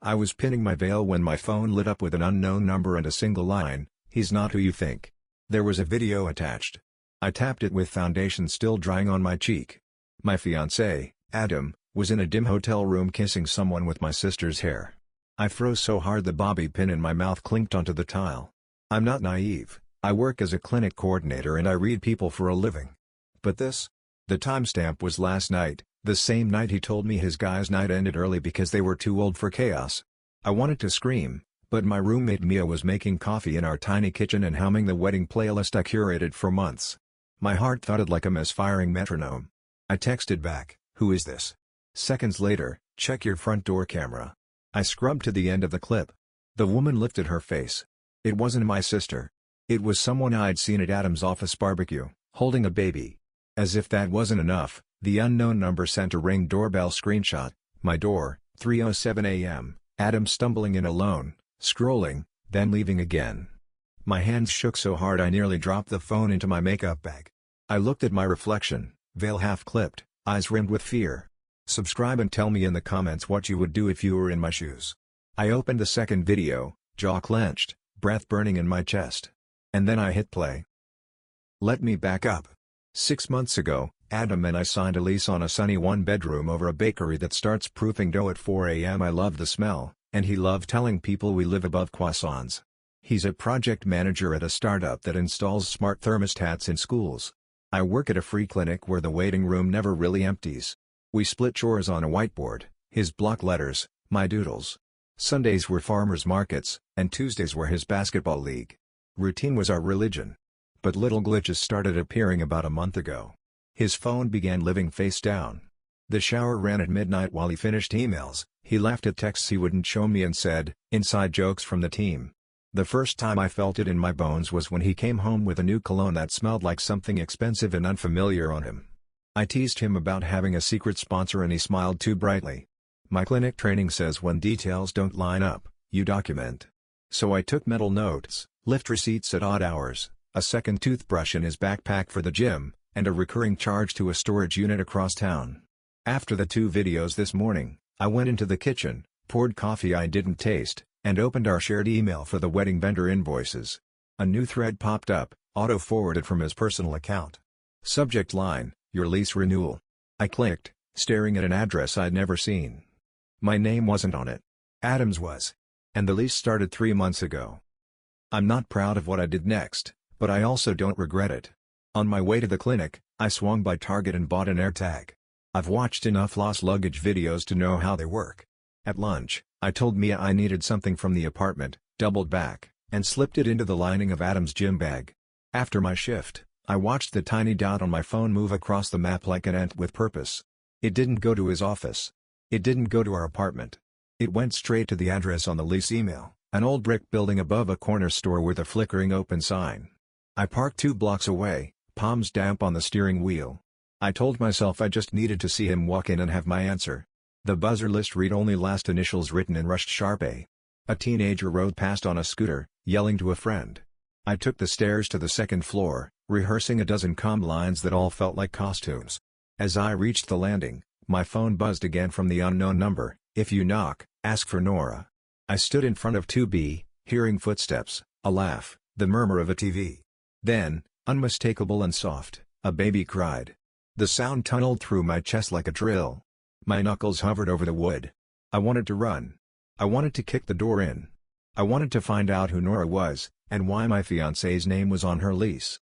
I was pinning my veil when my phone lit up with an unknown number and a single line, "He's not who you think." There was a video attached. I tapped it with foundation still drying on my cheek. My fiancé, Adam, was in a dim hotel room kissing someone with my sister's hair. I froze so hard the bobby pin in my mouth clinked onto the tile. I'm not naive, I work as a clinic coordinator and I read people for a living. But this? The timestamp was last night, the same night he told me his guys' night ended early because they were too old for chaos. I wanted to scream, but my roommate Mia was making coffee in our tiny kitchen and humming the wedding playlist I curated for months. My heart thudded like a misfiring metronome. I texted back, "Who is this?" Seconds later, "Check your front door camera." I scrubbed to the end of the clip. The woman lifted her face. It wasn't my sister. It was someone I'd seen at Adam's office barbecue, holding a baby. As if that wasn't enough, the unknown number sent a Ring doorbell screenshot. My door, 3:07 a.m., Adam stumbling in alone, scrolling, then leaving again. My hands shook so hard I nearly dropped the phone into my makeup bag. I looked at my reflection, veil half clipped, eyes rimmed with fear. Subscribe and tell me in the comments what you would do if you were in my shoes. I opened the second video, jaw clenched, breath burning in my chest. And then I hit play. Let me back up. 6 months ago, Adam and I signed a lease on a sunny one-bedroom over a bakery that starts proofing dough at 4 a.m. I loved the smell, and he loved telling people we live above croissants. He's a project manager at a startup that installs smart thermostats in schools. I work at a free clinic where the waiting room never really empties. We split chores on a whiteboard, his block letters, my doodles. Sundays were farmers markets, and Tuesdays were his basketball league. Routine was our religion. But little glitches started appearing about a month ago. His phone began living face down. The shower ran at midnight while he finished emails, he laughed at texts he wouldn't show me and said, "Inside jokes from the team." The first time I felt it in my bones was when he came home with a new cologne that smelled like something expensive and unfamiliar on him. I teased him about having a secret sponsor and he smiled too brightly. My clinic training says when details don't line up, you document. So I took mental notes, lift receipts at odd hours, a second toothbrush in his backpack for the gym, and a recurring charge to a storage unit across town. After the 2 videos this morning, I went into the kitchen, poured coffee I didn't taste, and opened our shared email for the wedding vendor invoices. A new thread popped up, auto-forwarded from his personal account. Subject line, "Your lease renewal." I clicked, staring at an address I'd never seen. My name wasn't on it. Adam's was. And the lease started 3 months ago. I'm not proud of what I did next, but I also don't regret it. On my way to the clinic, I swung by Target and bought an AirTag. I've watched enough lost luggage videos to know how they work. At lunch, I told Mia I needed something from the apartment, doubled back, and slipped it into the lining of Adam's gym bag. After my shift, I watched the tiny dot on my phone move across the map like an ant with purpose. It didn't go to his office. It didn't go to our apartment. It went straight to the address on the lease email, an old brick building above a corner store with a flickering open sign. I parked 2 blocks away, palms damp on the steering wheel. I told myself I just needed to see him walk in and have my answer. The buzzer list read only last initials written in rushed sharp A. A teenager rode past on a scooter, yelling to a friend. I took the stairs to the second floor, rehearsing a dozen comm lines that all felt like costumes. As I reached the landing, my phone buzzed again from the unknown number. "If you knock, ask for Nora." I stood in front of 2B, hearing footsteps, a laugh, the murmur of a TV. Then, unmistakable and soft, a baby cried. The sound tunneled through my chest like a drill. My knuckles hovered over the wood. I wanted to run. I wanted to kick the door in. I wanted to find out who Nora was, and why my fiancé's name was on her lease.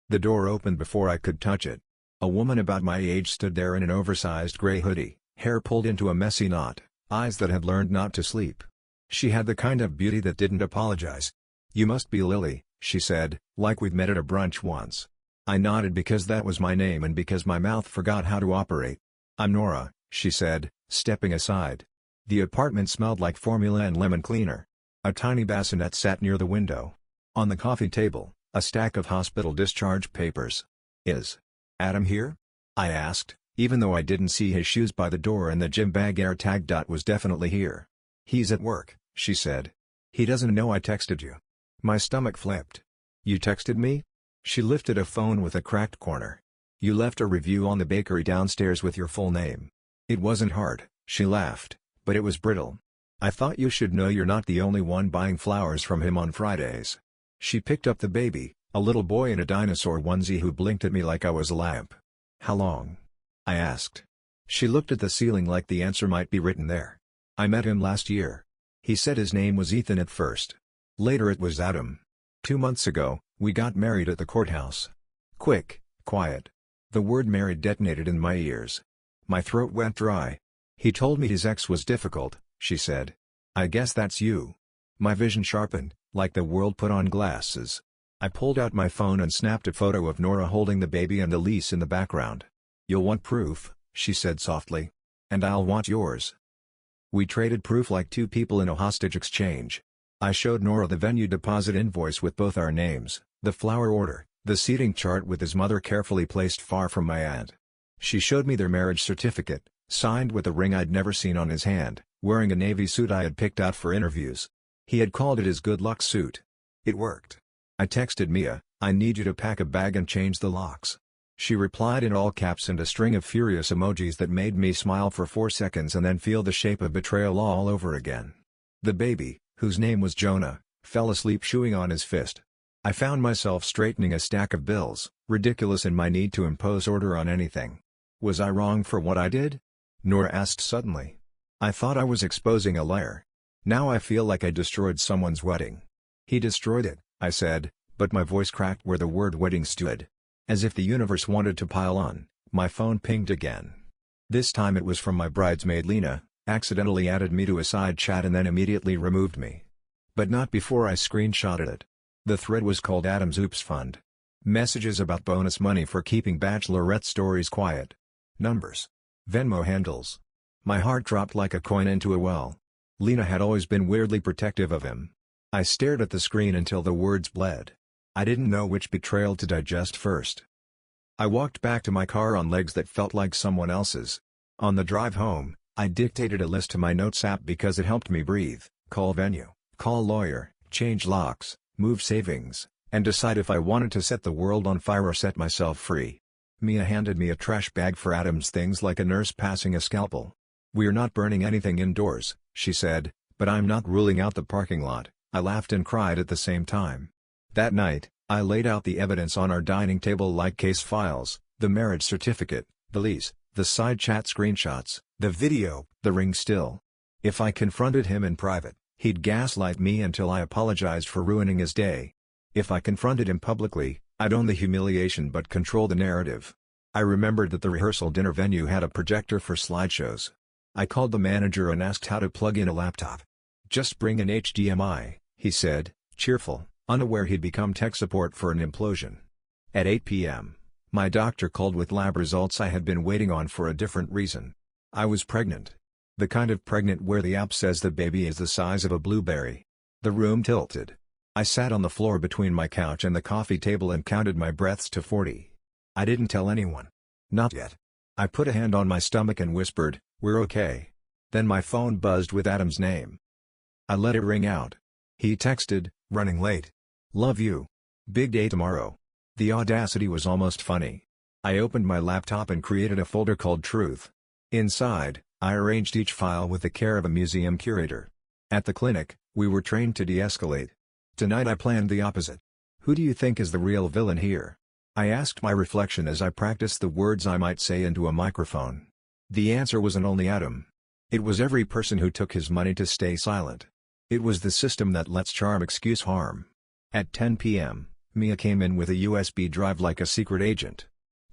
The door opened before I could touch it. A woman about my age stood there in an oversized gray hoodie, hair pulled into a messy knot, eyes that had learned not to sleep. She had the kind of beauty that didn't apologize. "You must be Lily," she said, "like we'd met at a brunch once." I nodded because that was my name and because my mouth forgot how to operate. "I'm Nora," she said, stepping aside. The apartment smelled like formula and lemon cleaner. A tiny bassinet sat near the window. On the coffee table, a stack of hospital discharge papers. "Is Adam here?" I asked, even though I didn't see his shoes by the door and the gym bag AirTag dot was definitely here. "He's at work," she said. "He doesn't know I texted you." My stomach flipped. "You texted me?" She lifted a phone with a cracked corner. "You left a review on the bakery downstairs with your full name." "It wasn't hard," she laughed, "but it was brittle." I thought you should know you're not the only one buying flowers from him on Fridays. She picked up the baby, a little boy in a dinosaur onesie who blinked at me like I was a lamp. How long? I asked. She looked at the ceiling like the answer might be written there. I met him last year. He said his name was Ethan at first. Later it was Adam. 2 months ago, we got married at the courthouse. Quick, quiet. The word married detonated in my ears. My throat went dry. He told me his ex was difficult, she said. I guess that's you. My vision sharpened, like the world put on glasses. I pulled out my phone and snapped a photo of Nora holding the baby and Elise in the background. You'll want proof, she said softly. And I'll want yours. We traded proof like two people in a hostage exchange. I showed Nora the venue deposit invoice with both our names, the flower order, the seating chart with his mother carefully placed far from my aunt. She showed me their marriage certificate, signed with a ring I'd never seen on his hand, wearing a navy suit I had picked out for interviews. He had called it his good luck suit. It worked. I texted Mia, I need you to pack a bag and change the locks. She replied in all caps and a string of furious emojis that made me smile for 4 seconds and then feel the shape of betrayal all over again. The baby, whose name was Jonah, fell asleep chewing on his fist. I found myself straightening a stack of bills, ridiculous in my need to impose order on anything. Was I wrong for what I did? Nora asked suddenly. I thought I was exposing a liar. Now I feel like I destroyed someone's wedding. He destroyed it, I said, but my voice cracked where the word wedding stood. As if the universe wanted to pile on, my phone pinged again. This time it was from my bridesmaid Lena, accidentally added me to a side chat and then immediately removed me. But not before I screenshotted it. The thread was called Adam's Oops Fund. Messages about bonus money for keeping bachelorette stories quiet. Numbers. Venmo handles. My heart dropped like a coin into a well. Lena had always been weirdly protective of him. I stared at the screen until the words bled. I didn't know which betrayal to digest first. I walked back to my car on legs that felt like someone else's. On the drive home, I dictated a list to my notes app because it helped me breathe, call venue, call lawyer, change locks, move savings, and decide if I wanted to set the world on fire or set myself free. Mia handed me a trash bag for Adam's things like a nurse passing a scalpel. We're not burning anything indoors, she said, but I'm not ruling out the parking lot. I laughed and cried at the same time. That night, I laid out the evidence on our dining table like case files, the marriage certificate, the lease, the side chat screenshots, the video, the ring still. If I confronted him in private, he'd gaslight me until I apologized for ruining his day. If I confronted him publicly, I'd own the humiliation but control the narrative. I remembered that the rehearsal dinner venue had a projector for slideshows. I called the manager and asked how to plug in a laptop. Just bring an HDMI, he said, cheerful, unaware he'd become tech support for an implosion. At 8 p.m., my doctor called with lab results I had been waiting on for a different reason. I was pregnant. The kind of pregnant where the app says the baby is the size of a blueberry. The room tilted. I sat on the floor between my couch and the coffee table and counted my breaths to 40. I didn't tell anyone. Not yet. I put a hand on my stomach and whispered, "We're okay." Then my phone buzzed with Adam's name. I let it ring out. He texted, "Running late. Love you. Big day tomorrow." The audacity was almost funny. I opened my laptop and created a folder called Truth. Inside, I arranged each file with the care of a museum curator. At the clinic, we were trained to de-escalate. Tonight I planned the opposite. Who do you think is the real villain here? I asked my reflection as I practiced the words I might say into a microphone. The answer wasn't only Adam. It was every person who took his money to stay silent. It was the system that lets charm excuse harm. At 10 p.m., Mia came in with a USB drive like a secret agent.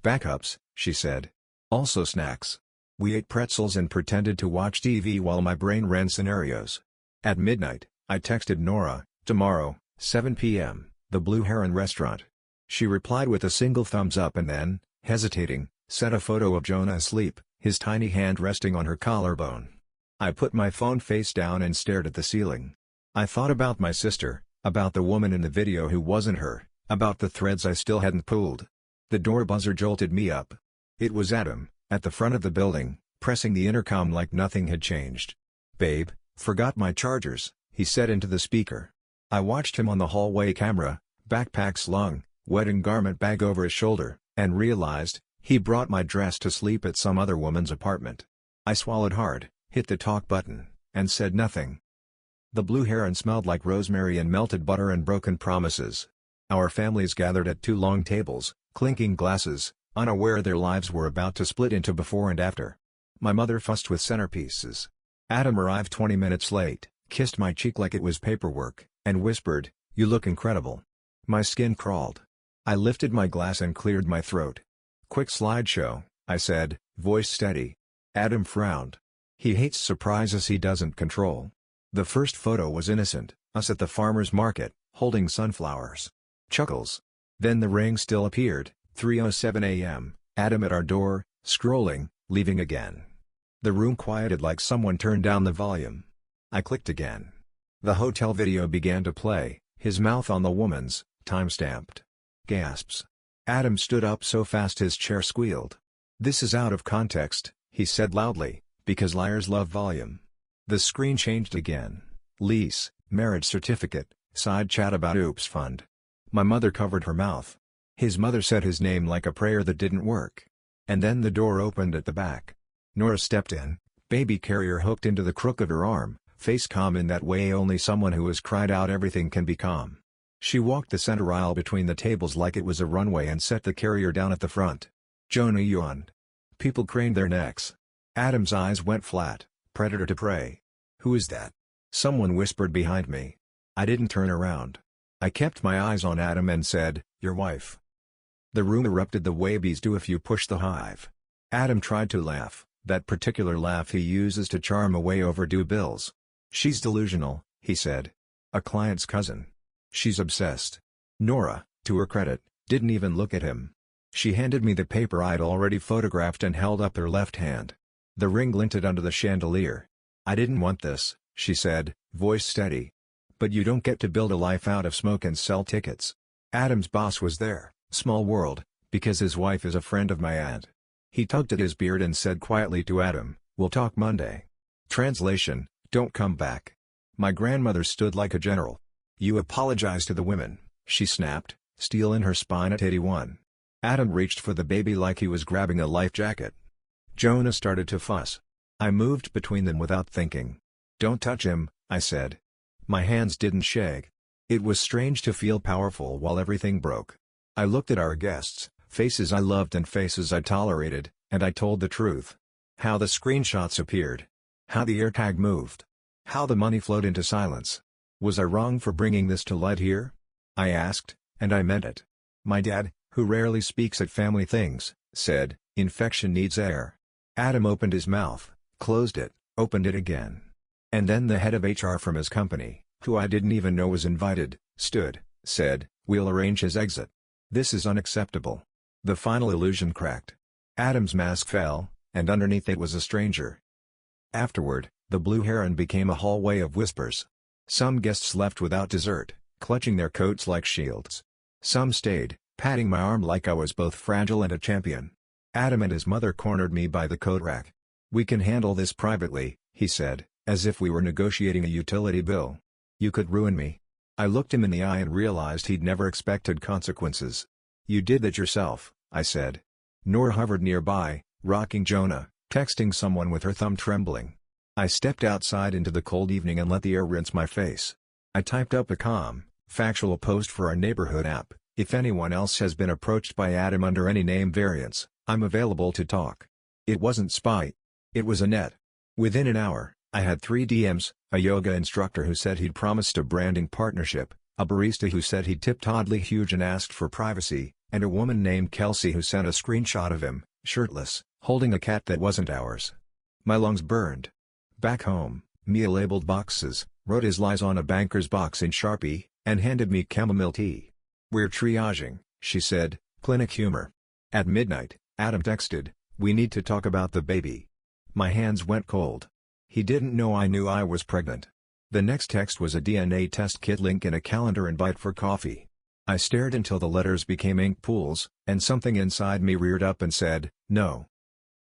"Backups," she said. "Also snacks." We ate pretzels and pretended to watch TV while my brain ran scenarios. At midnight, I texted Nora, "Tomorrow, 7 p.m., the Blue Heron restaurant." She replied with a single thumbs up and then, hesitating, sent a photo of Jonah asleep, his tiny hand resting on her collarbone. I put my phone face down and stared at the ceiling. I thought about my sister, about the woman in the video who wasn't her, about the threads I still hadn't pulled. The door buzzer jolted me up. It was Adam, at the front of the building, pressing the intercom like nothing had changed. "Babe, forgot my chargers," he said into the speaker. I watched him on the hallway camera, backpack slung, wedding garment bag over his shoulder, and realized, he brought my dress to sleep at some other woman's apartment. I swallowed hard, hit the talk button, and said nothing. The Blue Heron smelled like rosemary and melted butter and broken promises. Our families gathered at 2 long tables, clinking glasses, unaware their lives were about to split into before and after. My mother fussed with centerpieces. Adam arrived 20 minutes late, kissed my cheek like it was paperwork, and whispered, "You look incredible." My skin crawled. I lifted my glass and cleared my throat. "Quick slideshow," I said, voice steady. Adam frowned. He hates surprises he doesn't control. The first photo was innocent, us at the farmer's market, holding sunflowers. Chuckles. Then the ring still appeared, 3:07 a.m., Adam at our door, scrolling, leaving again. The room quieted like someone turned down the volume. I clicked again. The hotel video began to play, his mouth on the woman's, time-stamped. Gasps. Adam stood up so fast his chair squealed. "This is out of context," he said loudly, because liars love volume. The screen changed again. Lease, marriage certificate, side chat about oops fund. My mother covered her mouth. His mother said his name like a prayer that didn't work. And then the door opened at the back. Nora stepped in, baby carrier hooked into the crook of her arm, face calm in that way only someone who has cried out everything can be calm. She walked the center aisle between the tables like it was a runway and set the carrier down at the front. Jonah yawned. People craned their necks. Adam's eyes went flat, predator to prey. "Who is that?" Someone whispered behind me. I didn't turn around. I kept my eyes on Adam and said, "Your wife." The room erupted the way bees do if you push the hive. Adam tried to laugh, that particular laugh he uses to charm away overdue bills. "She's delusional," he said. "A client's cousin. She's obsessed." Nora, to her credit, didn't even look at him. She handed me the paper I'd already photographed and held up her left hand. The ring glinted under the chandelier. "I didn't want this," she said, voice steady. "But you don't get to build a life out of smoke and sell tickets." Adam's boss was there, small world, because his wife is a friend of my aunt. He tugged at his beard and said quietly to Adam, "We'll talk Monday." Translation, "Don't come back." My grandmother stood like a general. "You apologize to the women," she snapped, steel in her spine at 81. Adam reached for the baby like he was grabbing a life jacket. Jonah started to fuss. I moved between them without thinking. "Don't touch him," I said. My hands didn't shake. It was strange to feel powerful while everything broke. I looked at our guests, faces I loved and faces I tolerated, and I told the truth. How the screenshots appeared. How the AirTag moved. How the money flowed into silence. Was I wrong for bringing this to light here? I asked, and I meant it. My dad, who rarely speaks at family things, said, "Infection needs air." Adam opened his mouth, closed it, opened it again. And then the head of HR from his company, who I didn't even know was invited, stood, said, "We'll arrange his exit. This is unacceptable." The final illusion cracked. Adam's mask fell, and underneath it was a stranger. Afterward, the Blue Heron became a hallway of whispers. Some guests left without dessert, clutching their coats like shields. Some stayed, patting my arm like I was both fragile and a champion. Adam and his mother cornered me by the coat rack. "We can handle this privately," he said, as if we were negotiating a utility bill. "You could ruin me." I looked him in the eye and realized he'd never expected consequences. "You did that yourself," I said. Nora hovered nearby, rocking Jonah, texting someone with her thumb trembling. I stepped outside into the cold evening and let the air rinse my face. I typed up a calm, factual post for our neighborhood app. "If anyone else has been approached by Adam under any name variants, I'm available to talk." It wasn't spite. It was a net. Within an hour, I had 3 DMs, a yoga instructor who said he'd promised a branding partnership, a barista who said he'd tipped oddly huge and asked for privacy, and a woman named Kelsey who sent a screenshot of him, shirtless, holding a cat that wasn't ours. My lungs burned. Back home, Mia labeled boxes, wrote his lies on a banker's box in Sharpie, and handed me chamomile tea. "We're triaging," she said, clinic humor. At midnight, Adam texted, "We need to talk about the baby." My hands went cold. He didn't know I knew I was pregnant. The next text was a DNA test kit link and a calendar invite for coffee. I stared until the letters became ink pools, and something inside me reared up and said, "No."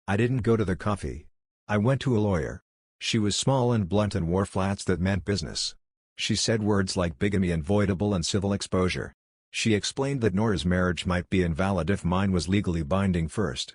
I didn't go to the coffee. I went to a lawyer. She was small and blunt and wore flats that meant business. She said words like bigamy and voidable and civil exposure. She explained that Nora's marriage might be invalid if mine was legally binding first.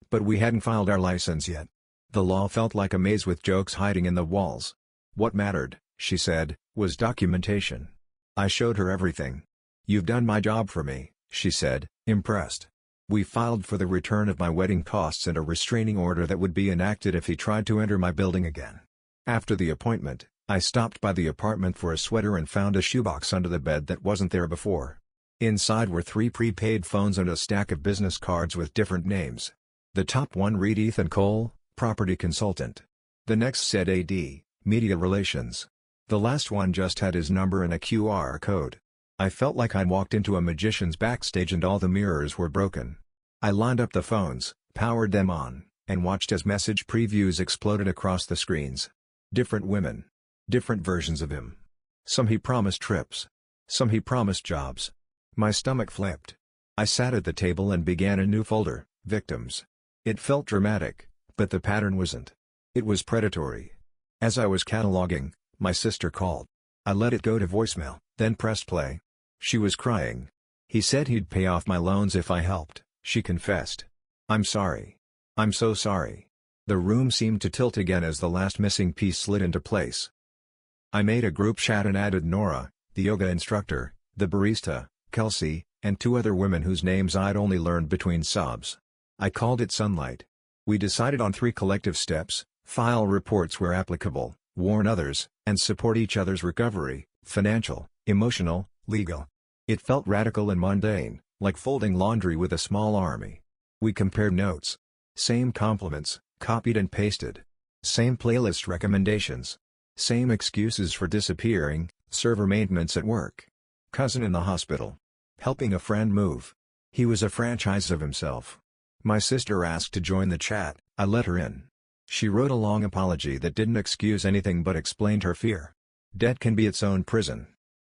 But we hadn't filed our license yet. The law felt like a maze with jokes hiding in the walls. What mattered, she said, was documentation. I showed her everything. "You've done my job for me," she said, impressed. We filed for the return of my wedding costs and a restraining order that would be enacted if he tried to enter my building again. After the appointment, I stopped by the apartment for a sweater and found a shoebox under the bed that wasn't there before. Inside were 3 prepaid phones and a stack of business cards with different names. The top one read Ethan Cole, property consultant. The next said AD, media relations. The last one just had his number and a QR code. I felt like I'd walked into a magician's backstage and all the mirrors were broken. I lined up the phones, powered them on, and watched as message previews exploded across the screens. Different women. Different versions of him. Some he promised trips. Some he promised jobs. My stomach flipped. I sat at the table and began a new folder, victims. It felt dramatic, but the pattern wasn't. It was predatory. As I was cataloging, my sister called. I let it go to voicemail, then pressed play. She was crying. "He said he'd pay off my loans if I helped," she confessed. "I'm sorry. I'm so sorry." The room seemed to tilt again as the last missing piece slid into place. I made a group chat and added Nora, the yoga instructor, the barista, Qley, and 2 other women whose names I'd only learned between sobs. I called it Sunlight. We decided on 3 collective steps: file reports where applicable, warn others, and support each other's recovery, financial, emotional, legal. It felt radical and mundane, like folding laundry with a small army. We compared notes. Same compliments, copied and pasted. Same playlist recommendations. Same excuses for disappearing: server maintenance at work, cousin in the hospital, helping a friend move. He was a franchise of himself. My sister asked to join the chat. I let her in. She wrote a long apology that didn't excuse anything but explained her fear. Debt can be its own prison.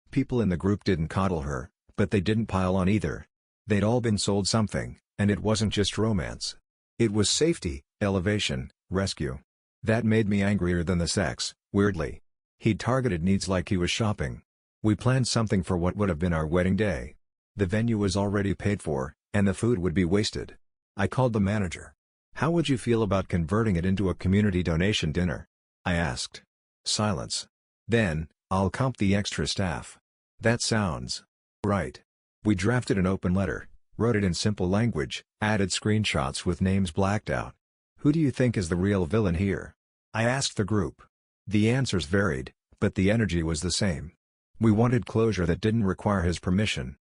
People in the group didn't coddle her, but they didn't pile on either. They'd all been sold something, and it wasn't just romance. It was safety, elevation, rescue. That made me angrier than the sex, weirdly. He'd targeted needs like he was shopping. We planned something for what would have been our wedding day. The venue was already paid for, and the food would be wasted. I called the manager. "How would you feel about converting it into a community donation dinner?" I asked. Silence. Then, "I'll comp the extra staff." "That sounds right." We drafted an open letter, wrote it in simple language, added screenshots with names blacked out. "Who do you think is the real villain here?" I asked the group. The answers varied, but the energy was the same. We wanted closure that didn't require his permission.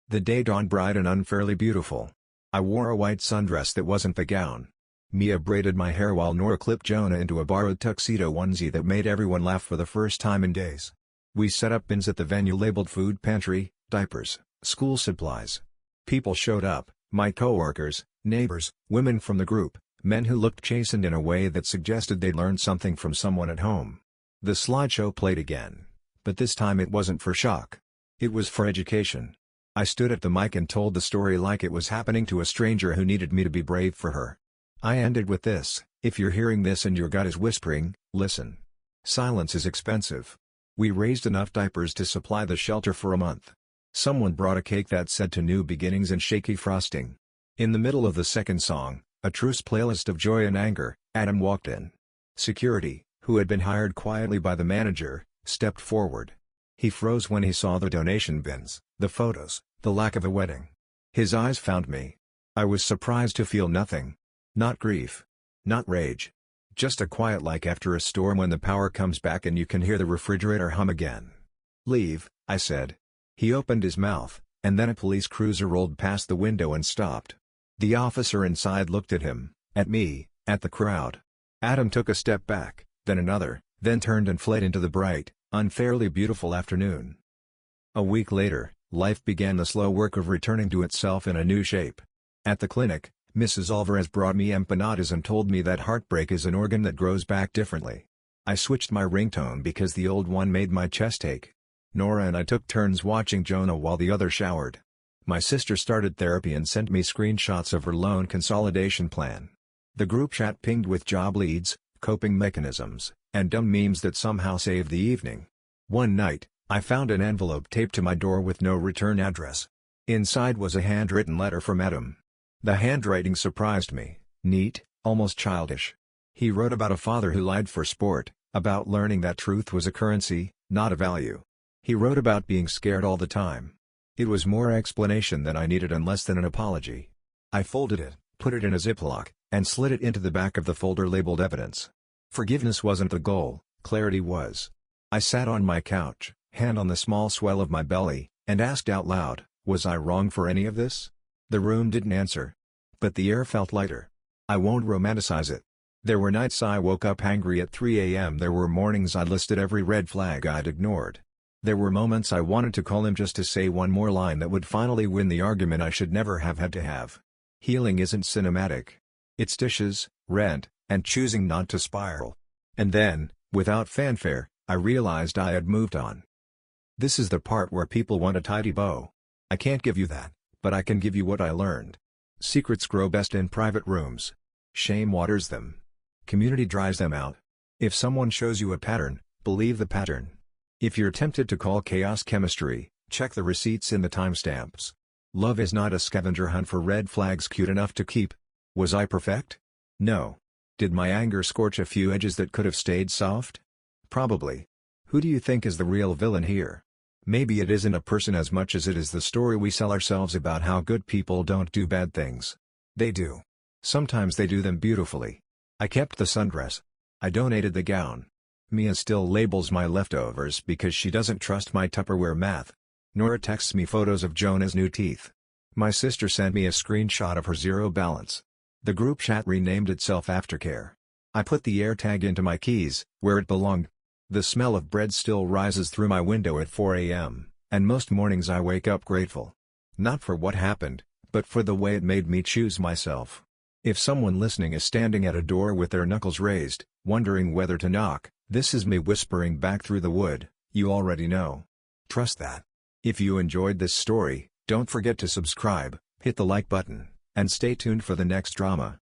The day dawned bright and unfairly beautiful. I wore a white sundress that wasn't the gown. Mia braided my hair while Nora clipped Jonah into a borrowed tuxedo onesie that made everyone laugh for the first time in days. We set up bins at the venue labeled food pantry, diapers, school supplies. People showed up: my coworkers, neighbors, women from the group, men who looked chastened in a way that suggested they'd learned something from someone at home. The slideshow played again, but this time it wasn't for shock. It was for education. I stood at the mic and told the story like it was happening to a stranger who needed me to be brave for her. I ended with this: if you're hearing this and your gut is whispering, listen. Silence is expensive. We raised enough diapers to supply the shelter for a month. Someone brought a cake that said "To New Beginnings" and shaky frosting. In the middle of the second song, a truce playlist of joy and anger, Adam walked in. Security, who had been hired quietly by the manager, stepped forward. He froze when he saw the donation bins, the photos, the lack of a wedding. His eyes found me. I was surprised to feel nothing. Not grief. Not rage. Just a quiet like after a storm when the power comes back and you can hear the refrigerator hum again. "Leave," I said. He opened his mouth, and then a police cruiser rolled past the window and stopped. The officer inside looked at him, at me, at the crowd. Adam took a step back, then another, then turned and fled into the bright, unfairly beautiful afternoon. A week later, life began the slow work of returning to itself in a new shape. At the clinic, Mrs. Alvarez brought me empanadas and told me that heartbreak is an organ that grows back differently. I switched my ringtone because the old one made my chest ache. Nora and I took turns watching Jonah while the other showered. My sister started therapy and sent me screenshots of her loan consolidation plan. The group chat pinged with job leads, coping mechanisms, and dumb memes that somehow saved the evening. One night, I found an envelope taped to my door with no return address. Inside was a handwritten letter from Adam. The handwriting surprised me: neat, almost childish. He wrote about a father who lied for sport, About learning that truth was a currency, not a value. He wrote about being scared all the time. It was more explanation than I needed and less than an apology. I folded it, put it in a Ziploc, and slid it into the back of the folder labeled evidence. Forgiveness wasn't the goal, clarity was. I sat on my couch, hand on the small swell of my belly, and asked out loud, was I wrong for any of this? The room didn't answer. But the air felt lighter. I won't romanticize it. There were nights I woke up angry at 3 a.m. There were mornings I listed every red flag I'd ignored. There were moments I wanted to call him just to say one more line that would finally win the argument I should never have had to have. Healing isn't cinematic. It's dishes, rent, and choosing not to spiral. And then, without fanfare, I realized I had moved on. This is the part where people want a tidy bow. I can't give you that, but I can give you what I learned. Secrets grow best in private rooms. Shame waters them. Community dries them out. If someone shows you a pattern, believe the pattern. If you're tempted to call chaos chemistry, check the receipts in the timestamps. Love is not a scavenger hunt for red flags cute enough to keep. Was I perfect? No. Did my anger scorch a few edges that could have stayed soft? Probably. Who do you think is the real villain here? Maybe it isn't a person as much as it is the story we sell ourselves about how good people don't do bad things. They do. Sometimes they do them beautifully. I kept the sundress. I donated the gown. Mia still labels my leftovers because she doesn't trust my Tupperware math. Nora texts me photos of Jonah's new teeth. My sister sent me a screenshot of her zero balance. The group chat renamed itself Aftercare. I put the AirTag into my keys, where it belonged. The smell of bread still rises through my window at 4 a.m., and most mornings I wake up grateful. Not for what happened, but for the way it made me choose myself. If someone listening is standing at a door with their knuckles raised, wondering whether to knock, this is me whispering back through the wood, you already know. Trust that. If you enjoyed this story, don't forget to subscribe, hit the like button, and stay tuned for the next drama.